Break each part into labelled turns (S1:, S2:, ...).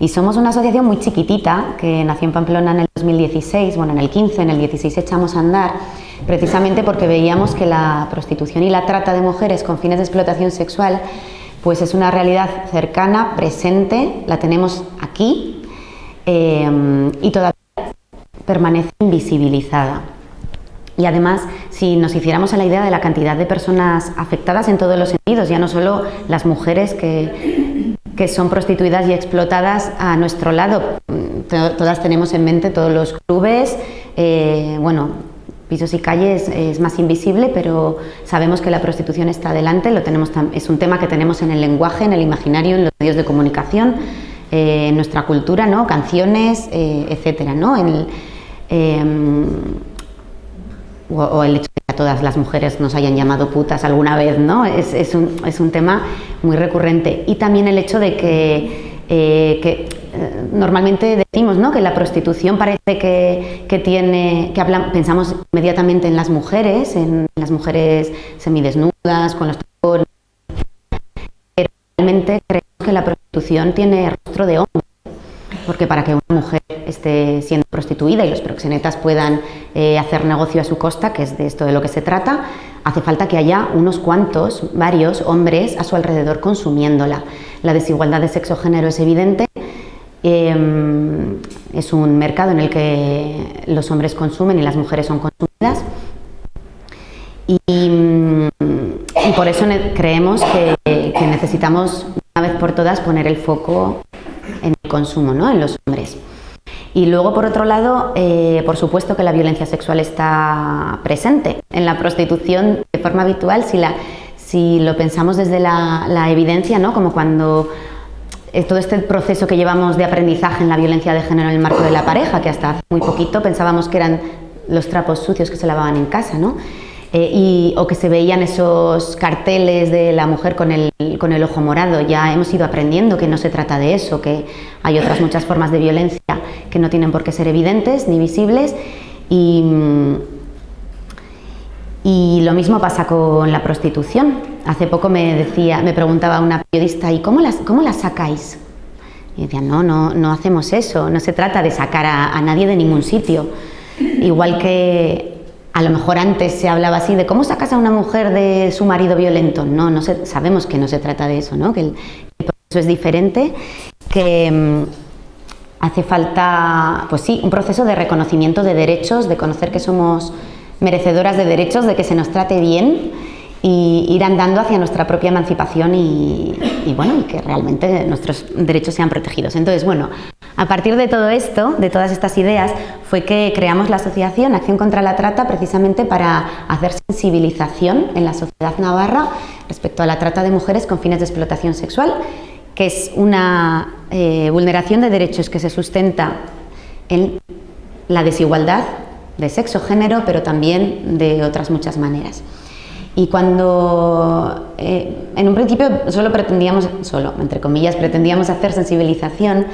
S1: Y somos una asociación muy chiquitita que nació en Pamplona en el 2016, bueno, en el 15, en el 16 echamos a andar, precisamente porque veíamos que la prostitución y la trata de mujeres con fines de explotación sexual pues es una realidad cercana, presente, la tenemos aquí y todavía permanece invisibilizada. Y además, si nos hiciéramos a la idea de la cantidad de personas afectadas en todos los sentidos, ya no solo las mujeres que son prostituidas y explotadas a nuestro lado, todas tenemos en mente todos los clubes, bueno, pisos y calles es más invisible, pero sabemos que la prostitución está delante, es un tema que tenemos en el lenguaje, en el imaginario, en los medios de comunicación, en nuestra cultura, ¿no? Canciones, etcétera, ¿no? O el hecho de que a todas las mujeres nos hayan llamado putas alguna vez, ¿no? Es un tema muy recurrente. Y también el hecho de que normalmente decimos, ¿no?, que la prostitución parece pensamos inmediatamente en las mujeres semidesnudas, con los tacones, pero realmente creemos que la prostitución tiene rostro de hombre. Porque para que una mujer esté siendo prostituida y los proxenetas puedan hacer negocio a su costa, que es de esto de lo que se trata, hace falta que haya varios hombres a su alrededor consumiéndola. La desigualdad de sexo-género es evidente, es un mercado en el que los hombres consumen y las mujeres son consumidas. Y por eso creemos que necesitamos, una vez por todas, poner el foco en el consumo, ¿no?, en los hombres. Y luego, por otro lado, por supuesto que la violencia sexual está presente en la prostitución de forma habitual, si lo pensamos desde la evidencia, ¿no?, como cuando todo este proceso que llevamos de aprendizaje en la violencia de género en el marco de la pareja, que hasta hace muy poquito pensábamos que eran los trapos sucios que se lavaban en casa, ¿no? O que se veían esos carteles de la mujer con el ojo morado. Ya hemos ido aprendiendo que no se trata de eso, que hay otras muchas formas de violencia que no tienen por qué ser evidentes ni visibles, y lo mismo pasa con la prostitución. Hace poco me preguntaba una periodista, ¿y cómo las sacáis? Y decía, no hacemos eso, no se trata de sacar a nadie de ningún sitio. Igual que a lo mejor antes se hablaba así de cómo sacas a una mujer de su marido violento. Sabemos que no se trata de eso, ¿no?, que el proceso es diferente, que hace falta, pues sí, un proceso de reconocimiento de derechos, de conocer que somos merecedoras de derechos, de que se nos trate bien y ir andando hacia nuestra propia emancipación y que realmente nuestros derechos sean protegidos. Entonces, bueno, a partir de todo esto, de todas estas ideas, fue que creamos la asociación Acción contra la Trata, precisamente para hacer sensibilización en la sociedad navarra respecto a la trata de mujeres con fines de explotación sexual, que es una vulneración de derechos que se sustenta en la desigualdad de sexo-género, pero también de otras muchas maneras. Y cuando en un principio entre comillas, pretendíamos hacer sensibilización,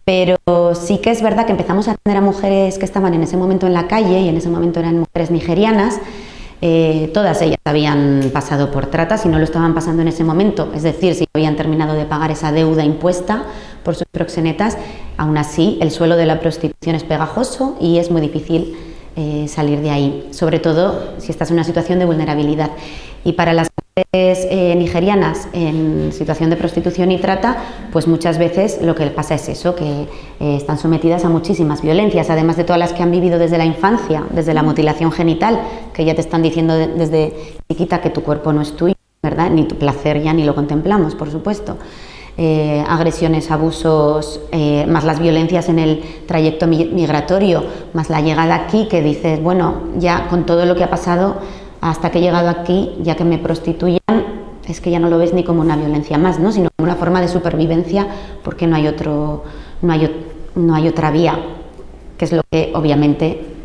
S1: pero sí que es verdad que empezamos a atender a mujeres que estaban en ese momento en la calle, y en ese momento eran mujeres nigerianas. Todas ellas habían pasado por trata, si no lo estaban pasando en ese momento, es decir, si habían terminado de pagar esa deuda impuesta por sus proxenetas. Aún así, el suelo de la prostitución es pegajoso y es muy difícil salir de ahí, sobre todo si estás en una situación de vulnerabilidad. Y para las mujeres nigerianas en situación de prostitución y trata, pues muchas veces lo que pasa es eso, que están sometidas a muchísimas violencias, además de todas las que han vivido desde la infancia, desde la mutilación genital, que ya te están diciendo desde chiquita que tu cuerpo no es tuyo, ¿verdad? Ni tu placer ya ni lo contemplamos, por supuesto. Agresiones, abusos, más las violencias en el trayecto migratorio, más la llegada aquí, que dices, bueno, ya con todo lo que ha pasado hasta que he llegado aquí, ya que me prostituyan, es que ya no lo ves ni como una violencia más, ¿no?, sino como una forma de supervivencia, porque no hay otra vía, que es lo que obviamente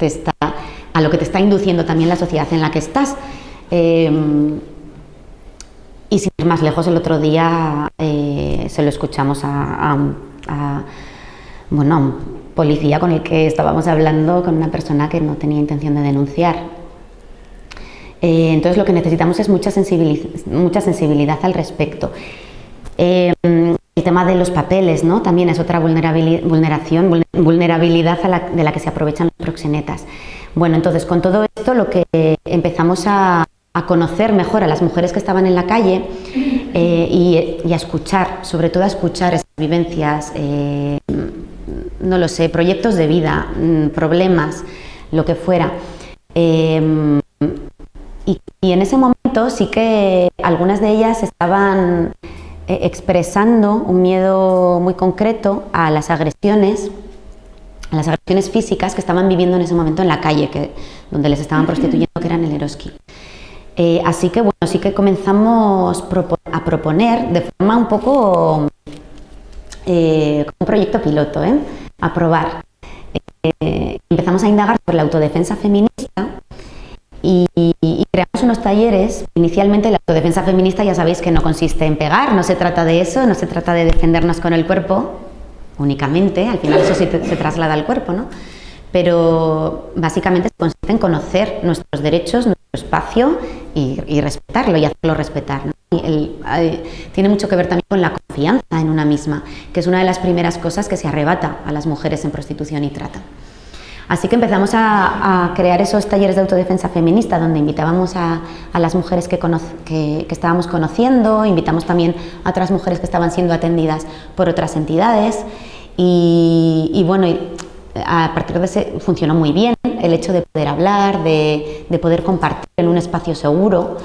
S1: a lo que te está induciendo también la sociedad en la que estás. Y sin ir más lejos, el otro día se lo escuchamos a un policía con el que estábamos hablando, con una persona que no tenía intención de denunciar. Entonces lo que necesitamos es mucha sensibilidad al respecto. El El tema de los papeles, ¿no? También es otra vulnerabilidad de la que se aprovechan los proxenetas. Bueno, entonces con todo esto lo que empezamos a conocer mejor a las mujeres que estaban en la calle y a escuchar, sobre todo a escuchar esas vivencias, no lo sé, proyectos de vida, problemas, lo que fuera. Y en ese momento sí que algunas de ellas estaban expresando un miedo muy concreto a las agresiones físicas que estaban viviendo en ese momento en la calle, donde les estaban prostituyendo, que era en el Eroski. Así que bueno, sí que comenzamos a proponer de forma un poco como un proyecto piloto, a probar. Empezamos a indagar sobre la autodefensa feminista y creamos unos talleres. Inicialmente la autodefensa feminista ya sabéis que no consiste en pegar, no se trata de eso, no se trata de defendernos con el cuerpo únicamente, al final eso sí se traslada al cuerpo, ¿no? Pero básicamente consiste en conocer nuestros derechos, nuestro espacio y respetarlo y hacerlo respetar, ¿no? Tiene mucho que ver también con la confianza en una misma, que es una de las primeras cosas que se arrebata a las mujeres en prostitución y trata. Así que empezamos a crear esos talleres de autodefensa feminista donde invitábamos a las mujeres que estábamos conociendo, invitamos también a otras mujeres que estaban siendo atendidas por otras entidades y bueno, a partir de ese funcionó muy bien el hecho de poder hablar, de poder compartir en un espacio seguro,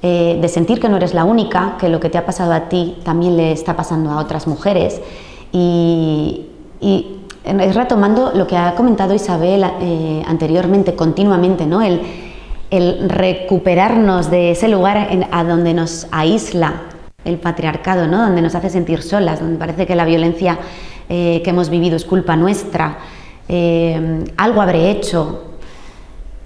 S1: de sentir que no eres la única, que lo que te ha pasado a ti también le está pasando a otras mujeres y es retomando lo que ha comentado Isabel anteriormente, continuamente, ¿no? El recuperarnos de ese lugar a donde nos aísla el patriarcado, ¿no? Donde nos hace sentir solas, donde parece que la violencia que hemos vivido es culpa nuestra, algo habré hecho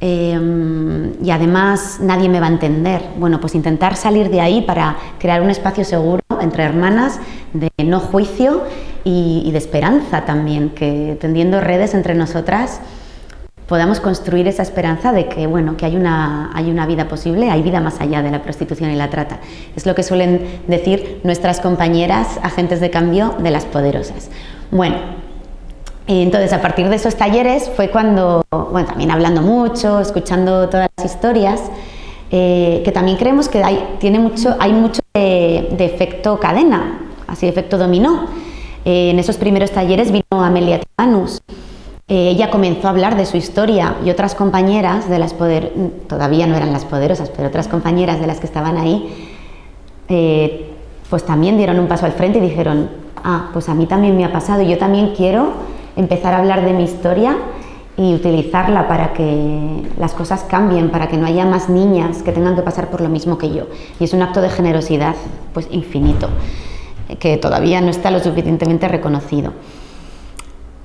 S1: y además nadie me va a entender. Bueno, pues intentar salir de ahí para crear un espacio seguro entre hermanas de no juicio y de esperanza también, que tendiendo redes entre nosotras podamos construir esa esperanza de que, bueno, que hay una vida posible, hay vida más allá de la prostitución y la trata. Es lo que suelen decir nuestras compañeras agentes de cambio de las poderosas. Bueno, entonces a partir de esos talleres fue cuando, bueno, también hablando mucho, escuchando todas las historias, que también creemos que hay mucho de efecto cadena, así de efecto dominó. En esos primeros talleres vino Amelia Timanus. Ella comenzó a hablar de su historia y otras compañeras de las todavía no eran las poderosas, pero otras compañeras de las que estaban ahí, pues también dieron un paso al frente y dijeron, pues a mí también me ha pasado y yo también quiero empezar a hablar de mi historia y utilizarla para que las cosas cambien, para que no haya más niñas que tengan que pasar por lo mismo que yo. Y es un acto de generosidad pues infinito, que todavía no está lo suficientemente reconocido.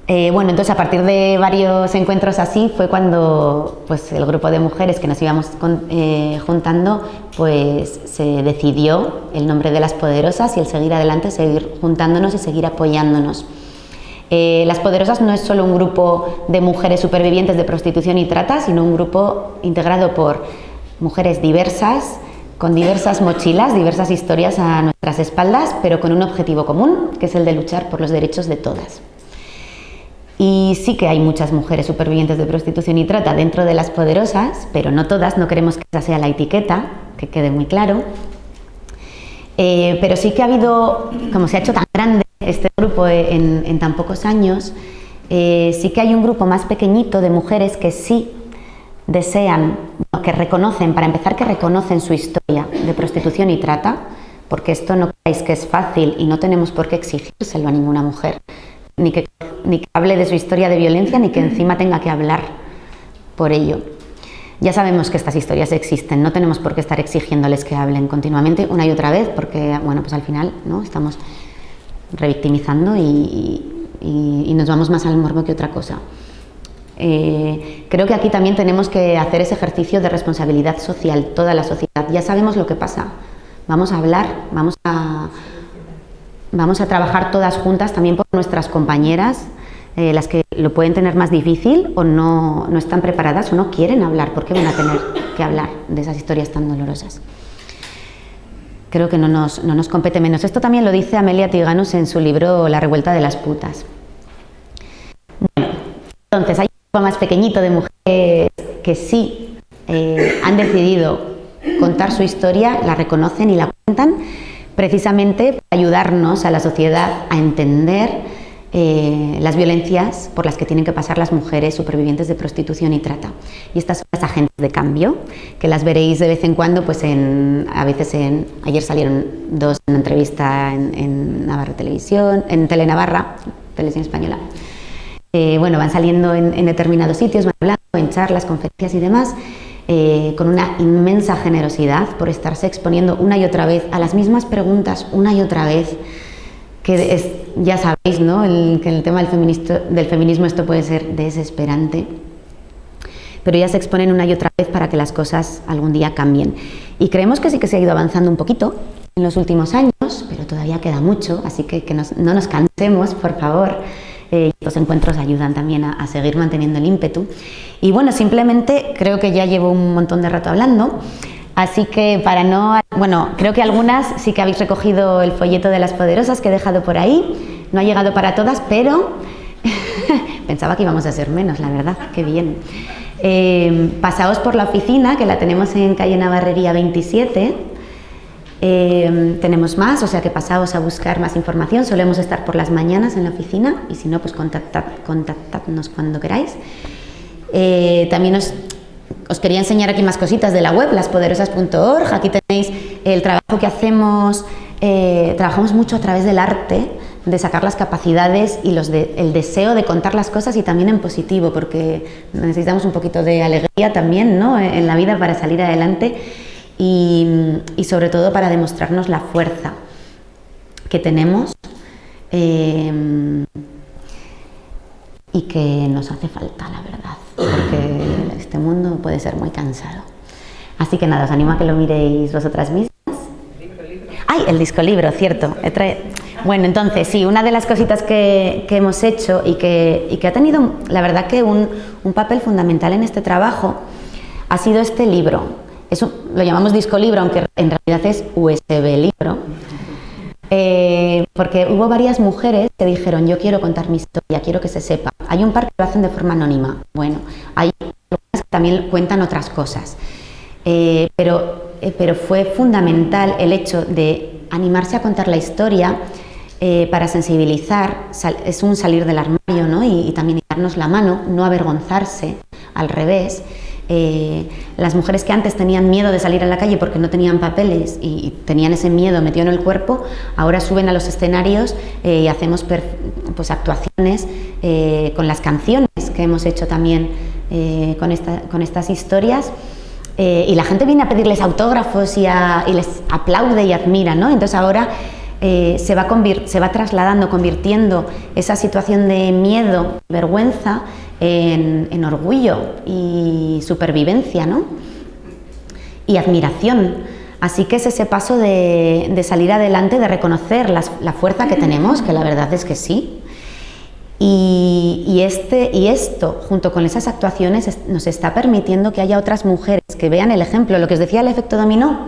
S1: Bueno, entonces a partir de varios encuentros así fue cuando pues, el grupo de mujeres que nos íbamos juntando pues se decidió el nombre de las poderosas y el seguir adelante, seguir juntándonos y seguir apoyándonos. Las Poderosas no es solo un grupo de mujeres supervivientes de prostitución y trata, sino un grupo integrado por mujeres diversas, con diversas mochilas, diversas historias a nuestras espaldas, pero con un objetivo común, que es el de luchar por los derechos de todas. Y sí que hay muchas mujeres supervivientes de prostitución y trata dentro de Las Poderosas, pero no todas, no queremos que esa sea la etiqueta, que quede muy claro. Pero sí que ha habido, como se ha hecho tan grande este grupo en tan pocos años, sí que hay un grupo más pequeñito de mujeres que sí desean, que reconocen, para empezar, que reconocen su historia de prostitución y trata, porque esto no creáis que es fácil y no tenemos por qué exigírselo a ninguna mujer, ni que hable de su historia de violencia, ni que encima tenga que hablar por ello. Ya sabemos que estas historias existen, no tenemos por qué estar exigiéndoles que hablen continuamente una y otra vez, porque, bueno, pues al final, ¿no?, estamos revictimizando y nos vamos más al morbo que otra cosa. Creo que aquí también tenemos que hacer ese ejercicio de responsabilidad social, toda la sociedad. Ya sabemos lo que pasa, vamos a hablar, vamos a trabajar todas juntas también por nuestras compañeras, las que lo pueden tener más difícil o no están preparadas o no quieren hablar, porque van a tener que hablar de esas historias tan dolorosas. creo que no nos compete menos. Esto también lo dice Amelia Tiganus en su libro La revuelta de las putas. Bueno, entonces hay un grupo más pequeñito de mujeres que sí han decidido contar su historia, la reconocen y la cuentan, precisamente para ayudarnos a la sociedad a entender las violencias por las que tienen que pasar las mujeres supervivientes de prostitución y trata. Y estas son las agentes de cambio, que las veréis de vez en cuando, pues ayer salieron 2 en una entrevista en Navarra Televisión, en Telenavarra, Televisión Española. Bueno, van saliendo en determinados sitios, van hablando en charlas, conferencias y demás, con una inmensa generosidad por estarse exponiendo una y otra vez a las mismas preguntas, una y otra vez, que ya sabéis, ¿no? Que en el tema del feminismo esto puede ser desesperante, pero ellas se exponen una y otra vez para que las cosas algún día cambien. Y creemos que sí que se ha ido avanzando un poquito en los últimos años, pero todavía queda mucho, así que no nos cansemos, por favor. Estos encuentros ayudan también a seguir manteniendo el ímpetu. Y bueno, simplemente creo que ya llevo un montón de rato hablando, así que creo que algunas sí que habéis recogido el folleto de las poderosas que he dejado por ahí. No ha llegado para todas, pero pensaba que íbamos a ser menos, la verdad, qué bien. Pasaos por la oficina, que la tenemos en calle Navarrería 27. Tenemos más, o sea que pasaos a buscar más información. Solemos estar por las mañanas en la oficina y si no, pues contactadnos cuando queráis. También os quería enseñar aquí más cositas de la web, laspoderosas.org. Aquí tenéis el trabajo que hacemos. Trabajamos mucho a través del arte, de sacar las capacidades y el deseo de contar las cosas, y también en positivo, porque necesitamos un poquito de alegría también, ¿no?, en la vida para salir adelante, y sobre todo para demostrarnos la fuerza que tenemos y que nos hace falta, la verdad, porque este mundo puede ser muy cansado. Así que nada, os animo a que lo miréis vosotras mismas. ¡Ay, el disco libro, cierto! Bueno, entonces sí, una de las cositas que hemos hecho y que ha tenido, la verdad, que un papel fundamental en este trabajo ha sido este libro. Lo llamamos disco libro, aunque en realidad es USB libro, porque hubo varias mujeres que dijeron: yo quiero contar mi historia, quiero que se sepa. Hay un par que lo hacen de forma anónima, bueno, hay algunas que también cuentan otras cosas, pero fue fundamental el hecho de animarse a contar la historia para sensibilizar. Es un salir del armario, ¿no? y también darnos la mano, no avergonzarse, al revés. Las mujeres que antes tenían miedo de salir a la calle porque no tenían papeles y tenían ese miedo metido en el cuerpo, ahora suben a los escenarios y hacemos pues actuaciones con las canciones que hemos hecho también con estas historias, y la gente viene a pedirles autógrafos y les aplaude y admira, ¿no? Entonces ahora se va trasladando, convirtiendo esa situación de miedo, vergüenza, en orgullo y supervivencia, ¿no? Y admiración. Así que es ese paso de salir adelante, de reconocer la fuerza que tenemos, que la verdad es que sí. Y esto, junto con esas actuaciones, nos está permitiendo que haya otras mujeres que vean el ejemplo, lo que os decía, el efecto dominó,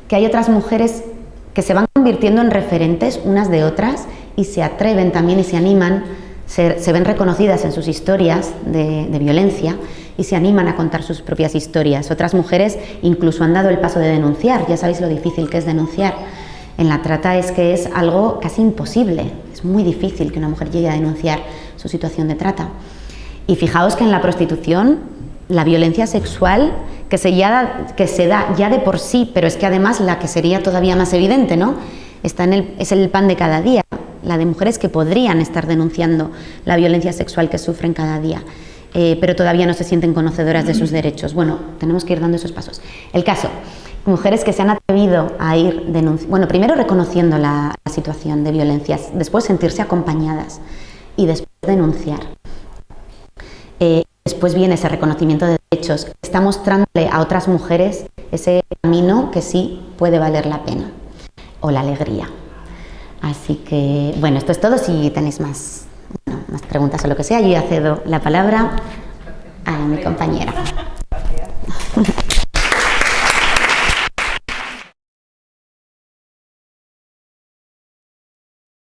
S1: que hay otras mujeres que se van convirtiendo en referentes unas de otras y se atreven también y se animan, se ven reconocidas en sus historias de violencia y se animan a contar sus propias historias. Otras mujeres incluso han dado el paso de denunciar. Ya sabéis lo difícil que es denunciar. En la trata es que es algo casi imposible. Es muy difícil que una mujer llegue a denunciar su situación de trata. Y fijaos que en la prostitución, la violencia sexual que se da ya de por sí, pero es que además la que sería todavía más evidente, ¿no?, es el pan de cada día. La de mujeres que podrían estar denunciando la violencia sexual que sufren cada día, pero todavía no se sienten conocedoras de sus derechos. Bueno, tenemos que ir dando esos pasos. El caso, mujeres que se han atrevido a ir bueno, primero reconociendo la situación de violencias, después sentirse acompañadas y después denunciar. Después viene ese reconocimiento de derechos. Está mostrándole a otras mujeres ese camino que sí puede valer la pena, o la alegría. Así que, bueno, esto es todo. Si tenéis más preguntas o lo que sea, yo ya cedo la palabra a mi compañera.